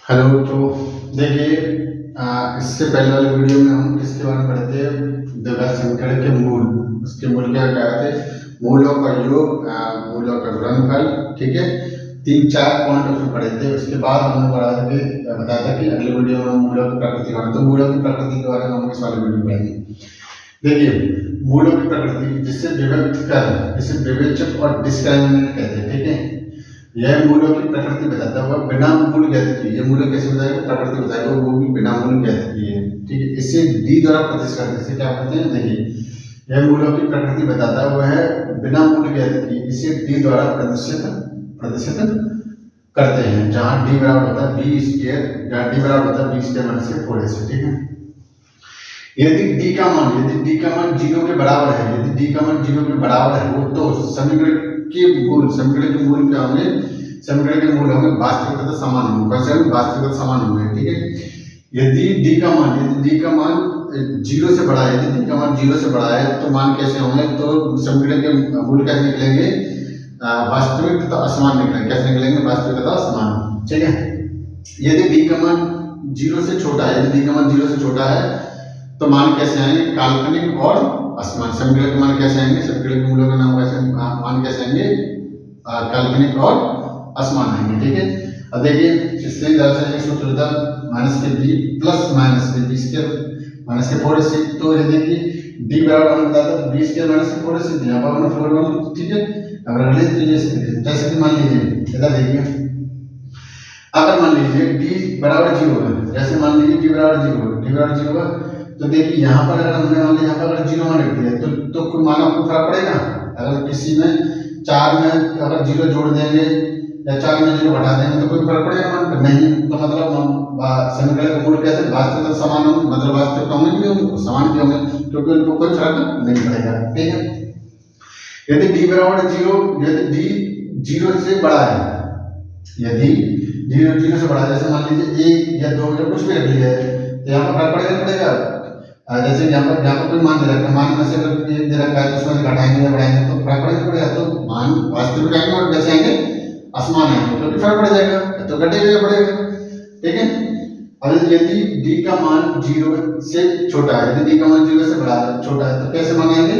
Hello. तो देखिए, इससे पहले वाले वीडियो में हम किसके बारे में पढ़े थे? द्विघात समीकरण के मूल। उसके मूल क्या क्या थे? मूलों का योग, मूलों का गुणनफल। ठीक है, 3-4 पॉइंट उसमें पढ़े थे। उसके बाद हमने बताया था कि अगले वीडियो में हम मूलों की प्रकृति पढ़ेंगे। तो मूलों की प्रकृति के बारे में हम इस वाले वीडियो में पढ़ेंगे। देखिए, मूलों की प्रकृति, जिसे विभक्त कर, जिसे विवेचक और डिस्क्रिमिनेंट कहते हैं। ठीक है, यह मूलों की प्रकृति बताता है। बिना मूल ज्ञात किए, ये मूल्य कैसे बताएगा? प्रकृति बताएगा, वो भी बिना मूल ज्ञात किए। ठीक है, इसे डी द्वारा प्रतिष्ठित करते हैं। इसे क्या कहते हैं? देखिए, यह मूलों की प्रकृति बताता है, वह है बिना मूल ज्ञात किए। इसे डी द्वारा प्रतिष्ठित करते हैं, जहां डी बराबर होता है बी स्क्वायर, जहां डी बराबर होता है बी स्क्वायर माइनस के 4ac। ठीक है, यदि डी का मान 0 के बराबर है, यदि डी का मान 0 के बराबर है, वो तो समीकरण के मूल क्या होंगे? समीकरण के मूल होंगे वास्तविक तथा समान होंगे। कैसे होंगे? वास्तविक तथा समान होंगे। ठीक है, यदि डी का मान 0 से बड़ा है, यदि डी का मान 0 से बड़ा है, तो मान कैसे होंगे? तो समीकरण के मूल कैसे निकलेंगे? वास्तविक तथा असमान निकलेंगे। कैसे निकलेंगे? वास्तविक तथा असमान। ठीक है, यदि डी का मान 0 से छोटा है, यदि डी का मान 0 से छोटा है, तो मान कैसे आएंगे? काल्पनिक और असमान। समीकरण के मान कैसे आएंगे? समीकरण के मूलों का नाम कैसे मान कैसे आएंगे? काल्पनिक और असमान आएंगे। ठीक है, अब देखिए, इससे दरअसल एक सूत्र होता है माइनस के बी प्लस माइनस के बी स्क्वायर माइनस के 4ac। तो ये देखिए, डी बराबर हमने बताया था बी स्क्वायर माइनस के 4ac, यहाँ पर हमने 4 मान। ठीक है, अगर अगले तो जैसे कि मान लीजिए, इधर देखिए, अगर मान लीजिए डी बराबर 0 है, जैसे मान लीजिए डी बराबर 0 है, तो देखिए यहाँ पर अगर हमने मान लिया, यहाँ पर अगर 0 मान रख दिया, तो कोई मान आपको फर्क पड़ेगा? अगर किसी में 4 में अगर 0 जोड़ देंगे या 4 में 0 घटा देंगे, तो कोई फर्क पड़ेगा मान पर? नहीं। तो मतलब समीकरण के मूल कैसे? वास्तविक समान होंगे, मतलब वास्तविक होंगे भी होंगे, समान भी होंगे, क्योंकि उनको कोई फर्क नहीं पड़ेगा। ठीक है, यदि डी बराबर 0, यदि डी 0 से बड़ा है, यदि 0 से बड़ा है, जैसे मान लीजिए 1 या 2 या कुछ भी रख लिया है, तो यहाँ पर फर्क पड़ेगा। जैसे यहाँ पर कोई मान दे रखा है, मान में से अगर एक दे रखा है, तो उसमें घटाएंगे या बढ़ाएंगे तो फर्क पड़ेगा। तो मान वास्तविक आएंगे और कैसे आएंगे? असमान आएंगे, क्योंकि फर्क पड़ जाएगा, तो घटेगा या बढ़ेगा। ठीक है, अब यदि डी का मान 0 से छोटा है, यदि डी का मान 0 से बड़ा छोटा है, तो कैसे मान आएंगे?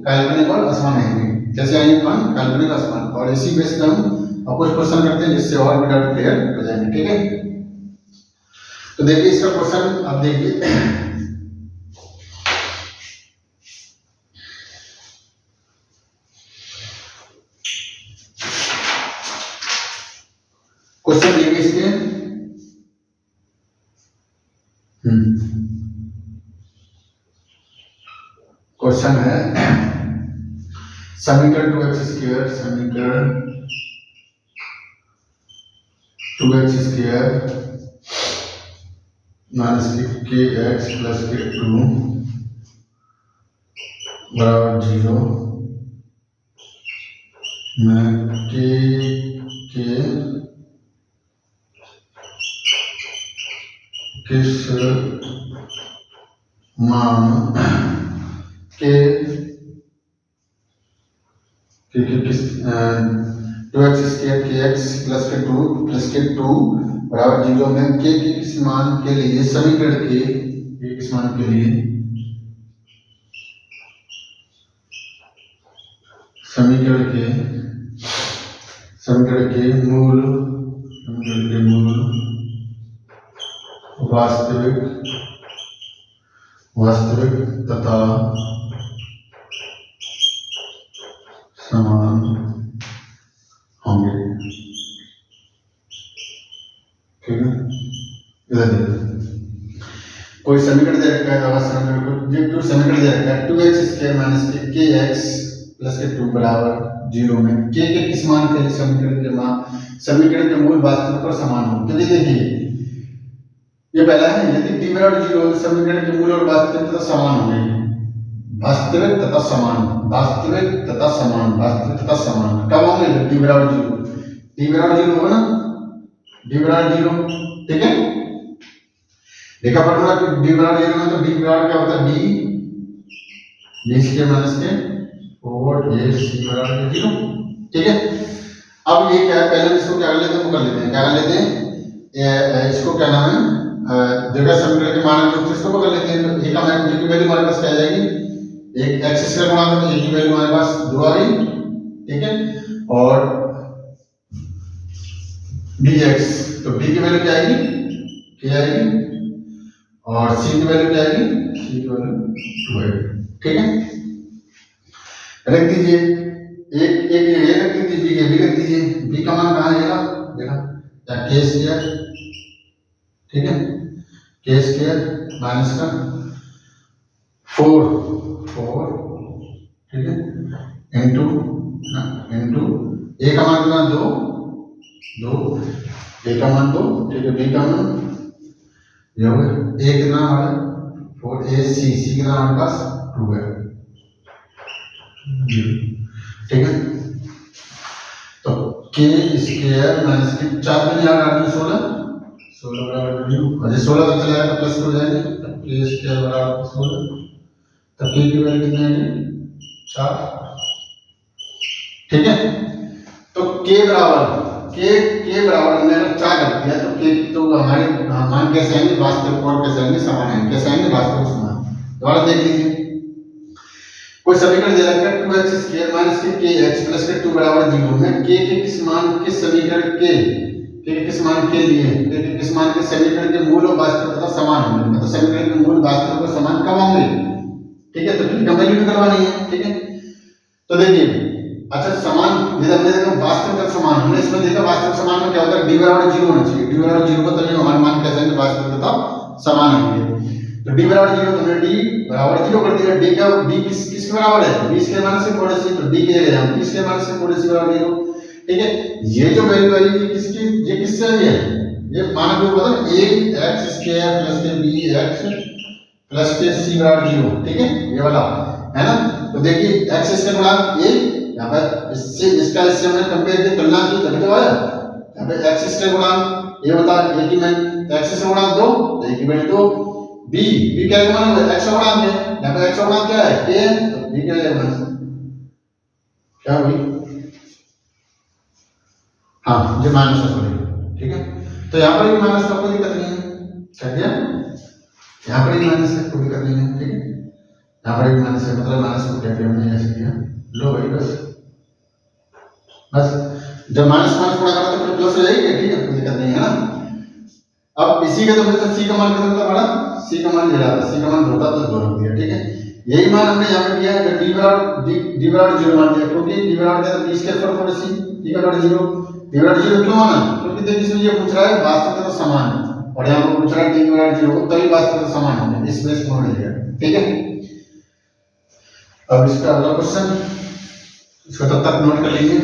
काल्पनिक और असमान आएंगे। कैसे आएंगे मान? काल्पनिक और असमान। और इसी बेस पर हम कुछ क्वेश्चन करते हैं, जिससे और भी डाउट क्लियर हो जाएंगे। ठीक है, तो देखिए इसका क्वेश्चन अब देखिए, क्वेश्चन देखिए इसके, क्वेश्चन है समीकरण 2x minus kx plus k2 बराबर 0 में के किस मान के किस 2x प्लस k2 बराबर 0 में के किस मान के लिए समीकरण के किस मान के लिए समीकरण के मूल वास्तविक तथा समान होंगे। ठीक है, इधर कोई समीकरण दे रखा है, तो समीकरण को समीकरण दे रखा है 2x² minus kx plus k2 बराबर 0 में के किस मान के लिए समीकरण के मूल वास्तविक और समान हो। तो देखिए, ये पहला है, यदि डी बराबर 0 हो, समीकरण के मूल और वास्तविक तथा समान होंगे। वास्तविक तथा समान कब होंगे? जब डी बराबर 0 होगा ना, डी बराबर 0। ठीक है, देखा फॉर्मूला कि डी बराबर 0 में, तो डी बराबर क्या होता है? डी स्क्वायर माइनस के 4ac बराबर 0। ठीक है, अब ये क्या है? पहले इसको क्या कर लेते हैं? इसको क्या नाम है, द्विघात समीकरण के मान जो इसको पकड़ लेते हैं। तो ए का मान की वैल्यू हमारे पास क्या आ जाएगी, एक x स्क्वायर गुणा तो ए की वैल्यू हमारे पास 2 आ गई, ठीक है। और dx, तो b की वैल्यू क्या आएगी, क्या आएगी, और c की वैल्यू क्या आएगी, c की वैल्यू 2 आएगी, ठीक है। रख दीजिए एक एक ये रख दीजिए, b रख दीजिए, b का मान कहाँ आएगा, देखा या k स्क्वायर, ठीक है, k स्क्वायर माइनस का 4 ठीक है, इंटू a का मान कितना 2 a का मान 2, ठीक है, b का मान ये हो गया, a कितना हमारा 4, a c कितना हमारे पास 2 है, ठीक है। तो k स्क्वायर माइनस के 4 में यार आदमी 16 बराबर 0, और ये 16 तक चला जाएगा तो प्लस हो जाएगा, तब k स्क्वायर बराबर 16, तब k की वैल्यू कितनी आएगी 4, ठीक है। तो k बराबर हमने अगर 4 रख दिया तो k तो हमारे मान कैसे आएंगे, वास्तविक और कैसे आएंगे, समान आएंगे, कैसे आएंगे, वास्तविक समान। दोबारा देख लीजिए, कोई समीकरण दे रखा है 2x square minus kx plus के 2 बराबर 0 में k के किस मान के समीकरण के किस मान के लिए k के किस मान के समीकरण के मूल और वास्तविक तथा समान होंगे, मतलब समीकरण के मूल वास्तविक और समान कब होंगे, ठीक है। तो k का वैल्यू निकलवानी है, ठीक है। तो देखिए अच्छा समान, ये हमने देखा वास्तविक तथा समान, हमने इसमें देखा वास्तविक समान में क्या होता है, d बराबर 0 होना चाहिए, d बराबर 0 को तभी हमारे मान कैसे आएंगे, वास्तविक तथा समान आएंगे। तो d बराबर 0 तो हमने d बराबर 0 कर दिया, d का d किसके बराबर है, b स्क्वायर माइनस से 4ac, तो d की जगह हम b स्क्वायर माइनस से 4ac बराबर 0, ठीक है। ये जो वैल्यू आई ये किसकी, ये किससे आई है, ये मानक रूप होता है a x स्क्वायर प्लस के b x प्लस के c बराबर 0, ठीक है, ये वाला है ना। तो देखिए x स्क्वायर गुणा a, यहाँ पर इससे इसका इससे हमने कंपेयर की तुलना की तभी तो आया, यहाँ पे x स्क्वायर गुणा ये बता a की वैल्यू x स्क्वायर गुणा 2 तो a की वैल्यू 2, b क्या का मान है x गुणा के, यहाँ पे x गुणा क्या है k, तो b क्या है माइनस क्या हुई, हाँ जो माइनस का सॉरी, ठीक है। तो यहाँ पर भी माइनस का कोई दिक्कत नहीं है, क्या किया यहाँ पर भी माइनस है, कोई दिक्कत नहीं है, ठीक है। यहाँ पर भी माइनस है, मतलब माइनस को क्या किया हमने ऐसे किया, लो भाई बस जब माइनस माइनस गुणा करा तो फिर प्लस हो जाएगी, ठीक है, कोई दिक्कत नहीं है ना। अब इसी के तो मतलब c का मान कितना था हमारा, c का मान ये रहा था, c का मान 2 था तो 2 रख दिया, ठीक है। यही मान हमने यहाँ पे किया है, d बराबर 0 मान दिया, क्योंकि d बराबर क्या था b स्क्वायर पर 4c, d बराबर 0, d बराबर 0 क्यों माना, क्योंकि देखिए इसमें ये पूछ रहा है वास्तविक तथा समान, और यहाँ पर पूछ रहा है d बराबर 0 तभी वास्तविक तथा समान होंगे, इस बेस पर मिल गया, ठीक है। अब इसका अगला क्वेश्चन, इसको तब तक नोट कर लीजिए।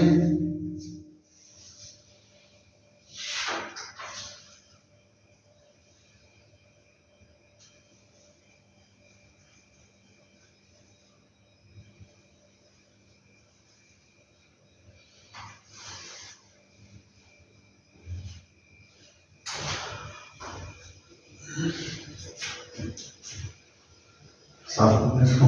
साफ इसको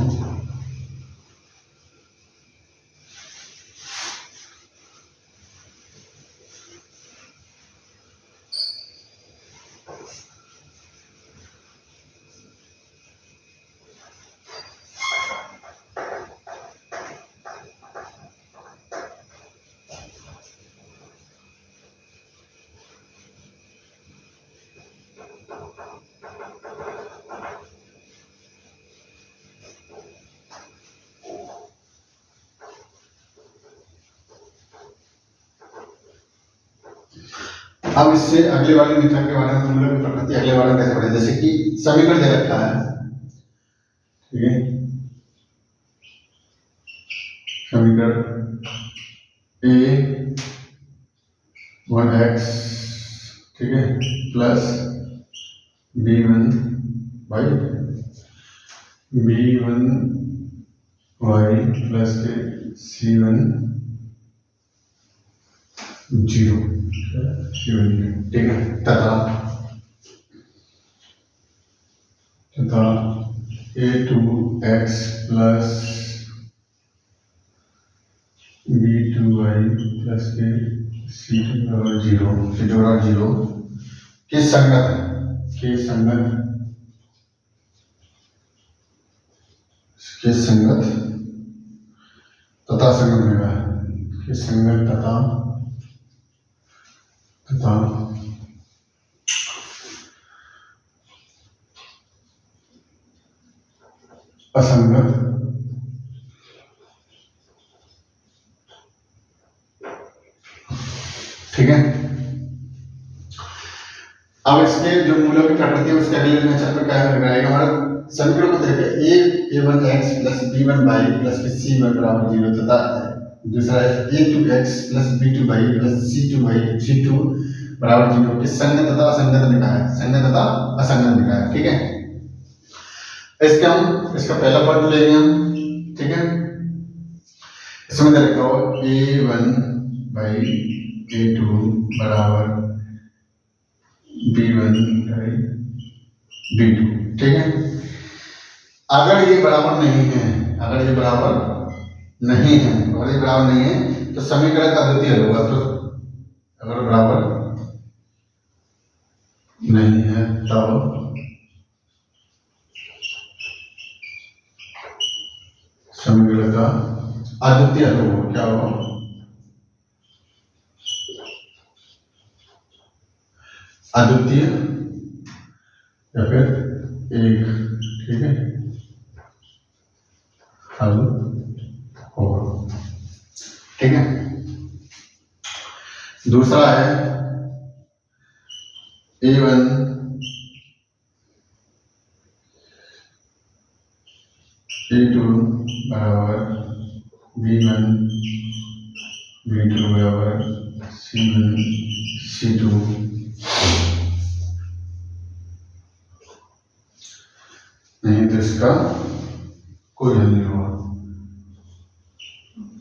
अब इससे अगले वाले मेथड के बारे में हम लोग प्रकृति अगले वाले कैसे पढ़े, जैसे कि समीकरण दे रखा है, ठीक है, समीकरण a1x, ठीक है, plus b1 by b1y plus के c1 0, ठीक है, तथा a2x प्लस b2y प्लस के c2 बराबर 0, के संगत है, के संगत, के संगत तथा संगत निगाह, के संगत तथा असंगत ठीक है। अब इसके जो मूलों की प्रकृति है उसके अगले लेक्चर पर क्या रहेगा हमारा समीकरण को देखिए a1x plus b1y plus c1 बराबर 0 तथा दूसरा है a2x plus b2y plus c2 बराबर 0 के संगत तथा असंगत निकाय, संगत तथा असंगत निकाय ठीक है। इसका पहला पद लेंगे हम ठीक है। इसमें दे रखा हो a1 बाई a2 बराबर b1 बाई b2 ठीक है। अगर ये बराबर नहीं है, अगर ये बराबर नहीं है तो समीकरण का अद्वितीय हल होगा। तो अगर बराबर नहीं है तब समीकरण का अद्वितीय हल होगा, क्या होगा अद्वितीय या फिर एक ठीक है हल होगा ठीक है। दूसरा है a1 a2 बराबर b1 b2 बराबर c1 c2 नहीं तो इसका कोई हल नहीं हुआ।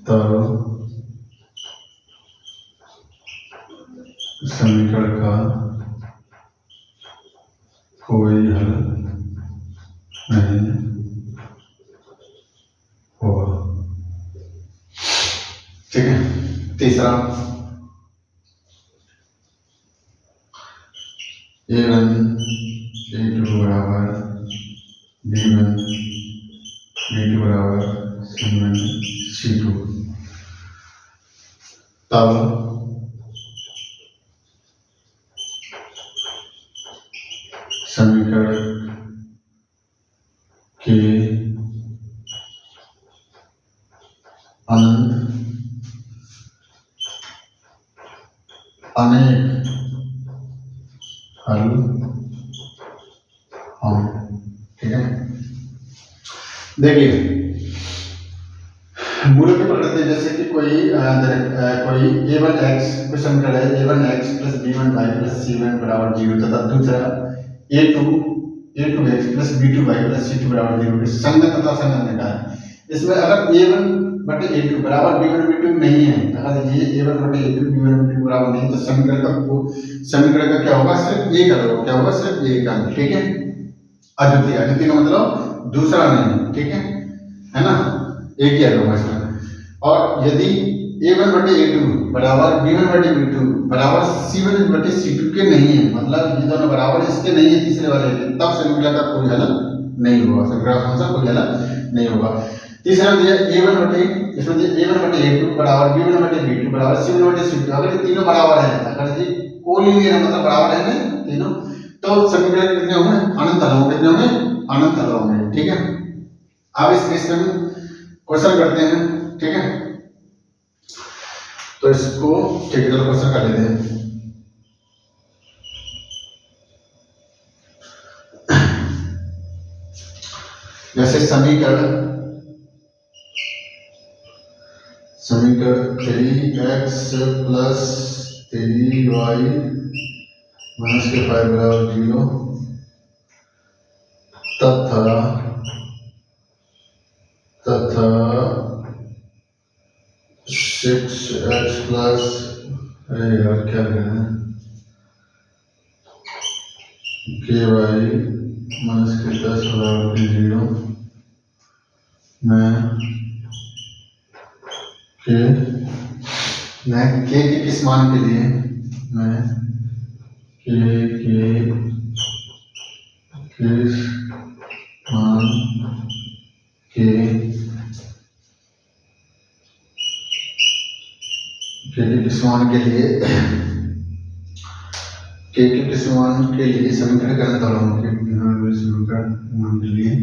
तो समीकरण का कोई हल नहीं होगा ठीक है। तीसरा a1 a2 बराबर b1 b2 बराबर c1 c2 तब समीकरण के अनंत अनेक हल होंगे ठीक है। देखिए मूलों की प्रकृति जैसे कि कोई a1x कोई समीकरण है a1x plus b1y plus c1 बराबर 0 तथा दूसरा a2x plus b2y plus c2 बराबर 0 के संगत तथा असंगत निकाय। इसमें अगर a1 बटे a2 बराबर b1 b2 नहीं है, अगर ये a1 बटे a2 b1 b2 बराबर नहीं तो समीकरण का क्या होगा सिर्फ एक हल होगा, क्या होगा सिर्फ एक हल ठीक है। अद्वितीय, अद्वितीय का मतलब दूसरा नहीं ठीक है ना, एक ही हल होगा इसमें। और यदि a1 बटे a2 बराबर b1 बटे b2 बराबर c1 बटे c2 के नहीं है, मतलब ये दोनों बराबर इसके नहीं है तीसरे वाले के, तब समीकरण का कोई हल नहीं होगा, समीकरण का कोई हल नहीं होगा। तीसरा दिया a1 बटे इसमें दिया a1 बटे a2 बराबर b1 बटे b2 बराबर c1 बटे c2। अगर ये तीनों बराबर है, अगर ये कोलिनियर है मतलब बराबर है ना तीनों, तो समीकरण कितने होंगे अनंत हल होंगे, कितने होंगे अनंत हल होंगे ठीक है। अब इस हम क्वेश्चन करते हैं ठीक है। तो इसको ठीक है चलो क्वेश्चन कर लेते हैं। जैसे समीकरण 3x प्लस 3y माइनस के 5 बराबर 0 तथा 6x प्लस यार क्या कहना है के वाई माइनस के 10 बराबर 0 मैं के किस मान के लिए मैं के किस मान के किस मान के लिए के किस मान के लिए समीकरण करने वाला हूँ समीकरण मान के लिए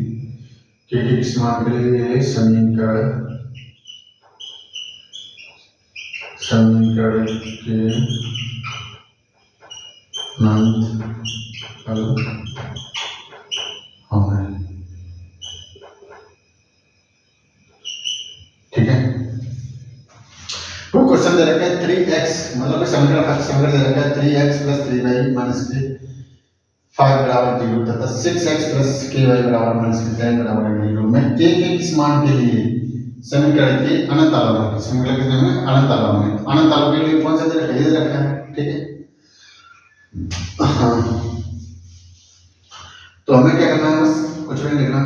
के किस मान के लिए समीकरण के अनंत हल हमें, ठीक है। कोई क्वेश्चन दे रखा है 3x मतलब समीकरण दे रखा है 3x + 3y - k 5 = 0 तथा 6x + ky - 10 = 0 में k के किस मान के लिए समीकरण के अनंत आयामों की समीकरण कितने में अनंत आयाम में अनंत आयाम के लिए कौन सा दे रखा है ये दे रखा है, ठीक है। हाँ तो हमें क्या करना है, बस कुछ भी नहीं लिखना।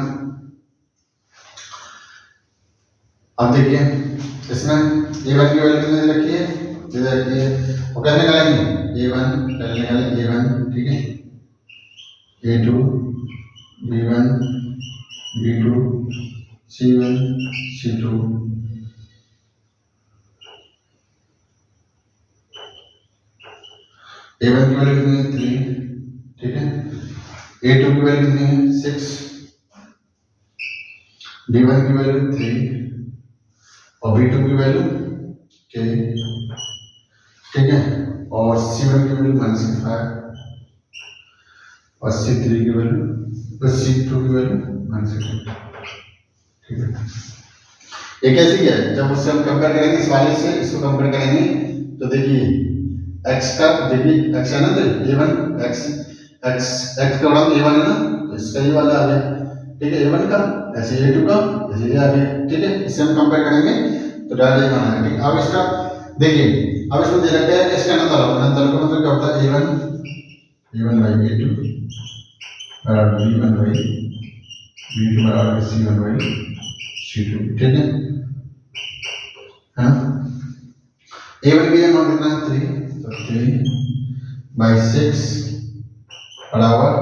अब देखिए इसमें a1 की वैल्यू कितनी दे रखी है, ये दे रखी है और कैसे निकालेंगे a1 पहले निकालें a1, ठीक है, a2 b1 b2 c1 c2 a1 की वैल्यू कितनी है 3, ठीक है, a2 की वैल्यू कितनी है 6, b1 की वैल्यू 3 और b2 की वैल्यू k, ठीक है, और c1 की वैल्यू -5 और c3 की वैल्यू c2 की वैल्यू -2, ठीक है। ये कैसी है, जब उससे हम कंपेयर करेंगे इस वाले से इसको कंपेयर करेंगे तो देखिए x का देखिए x है ना, तो a1 x x x का गुणा a1 है ना, तो इसका ये वाला आ गया, ठीक है, a1 का ऐसे a2 का ऐसे ये आ गया, ठीक है। इससे हम कंपेयर करेंगे तो डायरेक्ट ये बना है, ठीक। अब इसका देखिए अब इसमें दे रखा है इसका अनंत का मतलब क्या होता है a1 a1/a2 बराबर b1 b2 बराबर c1/c2, ठीक है हाँ। a1 की मान कितना है 3, तो 3/6 बराबर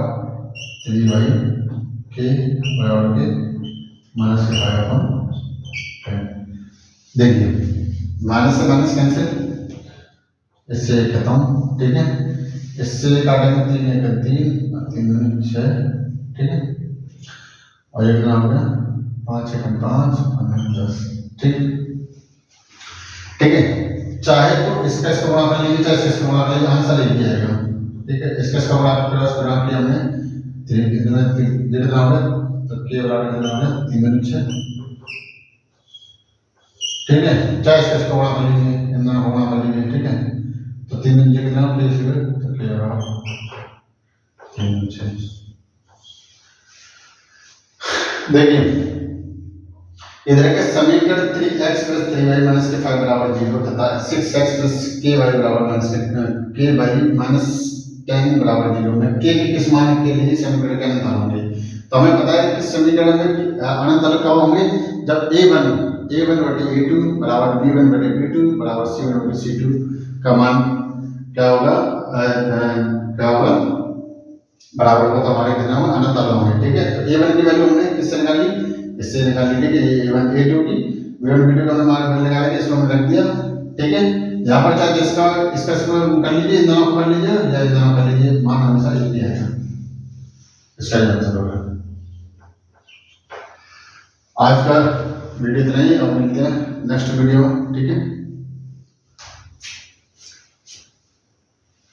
3/k बराबर के -5/10। देखिए माइनस से माइनस कैंसिल, इससे खत्म, ठीक है, इससे काटेंगे 3 × 3 और 3 × 6, ठीक है, और ये कितना हो गया 5 × 5 और 10, ठीक, ठीक है। चाहे तो इसका गुणा कर लीजिए, चाहे इसका गुणा कर लीजिए, आंसर एक ही आएगा, ठीक है। इसका गुणा किया हमने 3 कितना हो गया तो k बराबर कितना हो गया 3 × 6, ठीक है। चाहे इसका गुणा कर लीजिए इन दोनों गुणा कर लीजिए, ठीक है, तो 3 × 6 कितना हो गया तो k बराबर 3 × 6। देखिए इधर के समीकरण 3x + 3y - k 5 = 0 तथा 6x + ky = k -10 = 0 में k के किस मान के लिए समीकरण के अनंत होंगे। तो हमें पता है कि समीकरण में अनंत कब होंगे जब a1/a2 बराबर b1/b2 बराबर c1/c2 का मान क्या होगा बराबर होगा, तो हमारे कितना होगा अनंत होंगे, ठीक है। तो a1 की वैल्यू हमने किससे निकाली, इससे निकाल ली, ठीक है, a1 a2 की b1 b2 का मान निकाल के इसको हमने रख दिया, ठीक है। यहाँ पर चाहे इसका इसको कर लीजिए, इन दोनों को कर लीजिए या इन दोनों कर लीजिए, मान हमेशा एक ही आएगा, इसका आंसर होगा। आज का वीडियो इतना ही, अब मिलते हैं नेक्स्ट वीडियो में, ठीक है।